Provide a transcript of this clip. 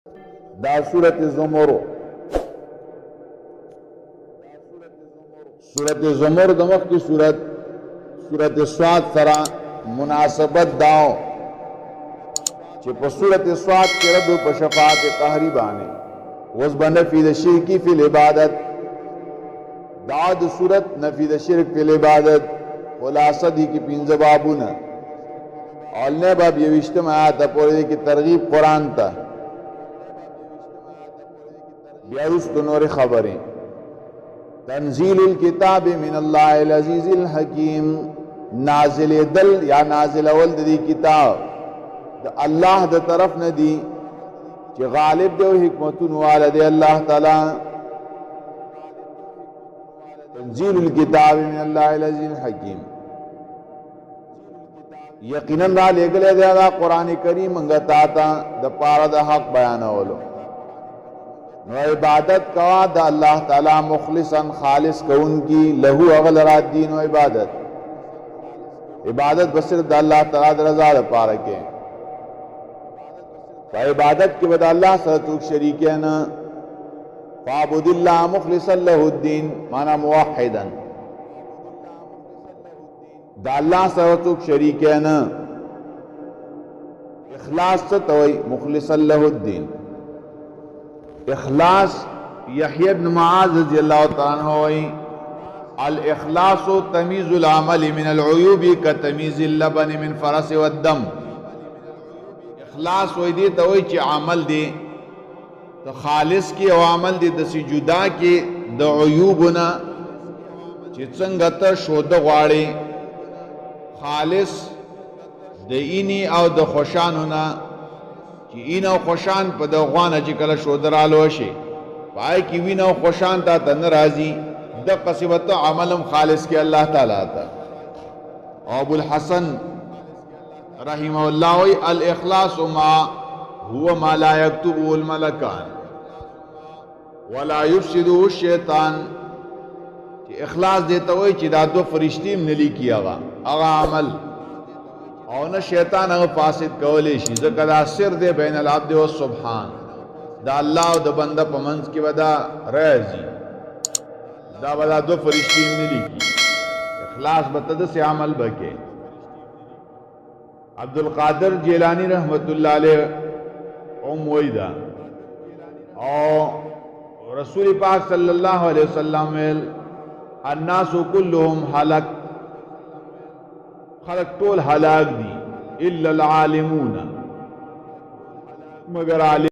دا सूरत ज़ुमर दमख की सूरत स्वाद सरा मुनासबत दाओ चे पर सूरत स्वाद के रद पर शफात कहरी बाने वज़ नफी द शिरकी फिल इबादत दाद सूरत नफी द शिरक फिल इबादत खुलासा दी की पिंज बाबून और ने बाब ये विश्तम आया पोरे की तरगीब कुरान था ब्याउस नूर खबरें तंजीलुल किताब मिनल्लाहिल अजीजिल हकीम नाजिल दल या नाजिल अवल दी किताब द अल्लाह द तरफ न दी कि गालिब दे हिकमतुन वाला दे अल्लाह ताला तंजीलुल किताब मिनल्लाहिल अजीजिल हकीम यकीनन रा लेगले दे कुरान करीम मंगता था द पारा द हक बयानवलो नो इबादत कवा द अल्लाह ताला मुखलिसन खालिस कौन की लहू अगल रात दीन व इबादत बसिर द अल्लाह ताला द रजा द पार के इबादत के बाद अल्लाह सरतुक शरीक है ना फाबुदिल्लाह मुखलिसन लहुद्दीन माना मुवहिदन द अल्लाह सरतुक शरीक है ना इखलास से तवई मुखलिसन लहुद्दीन इखलास यहया इब्न मुआज़ रज़ियल्लाहु तआला अन्हु अल इखलासु तमीज़ुल अमल मिन अल उयूबी का तमीज़िल लबन मिन फरस व दम इखलास वही दी तो वही चे अमल दे तो खालिस की अमल दे दसी जुदा के द उयूबना चे संगत शोद वाड़े खालिस द इनी और द खुशानुना कि इन खुशान पर दवान ची कल शोदरालो शे पाए कि विन खुशान था तन राजी द कसिबत अमलम खालिस के अल्लाह ताला था अबुल हसन रहिमहुल्लाह अल इखलास मा हुवा मा ला यक्तुबुल मलकान वला युफ्सिदु शैतान कि इखलास देता हुई चिदा दो फरिश्ती ने लिखिया आगा अमल और न शैतान अगर फासिद कवले शी जकदा सिर दे बैन अल अब्द व सुब्हान दा अल्लाह द बंदा पमंस की वदा राजी दा वदा दो फरिश्ती ने लिखी इखलास बतद से अमल बके अब्दुल कादिर जिलानी रहमतुल्लाह अलैह वईदा और रसूल पाक सल्लल्लाहु अलैहि वसल्लम अन्नासु कुल्लुहुम हलक खलक टोल हलाक दी इल्लल आलिमून मगर आलिम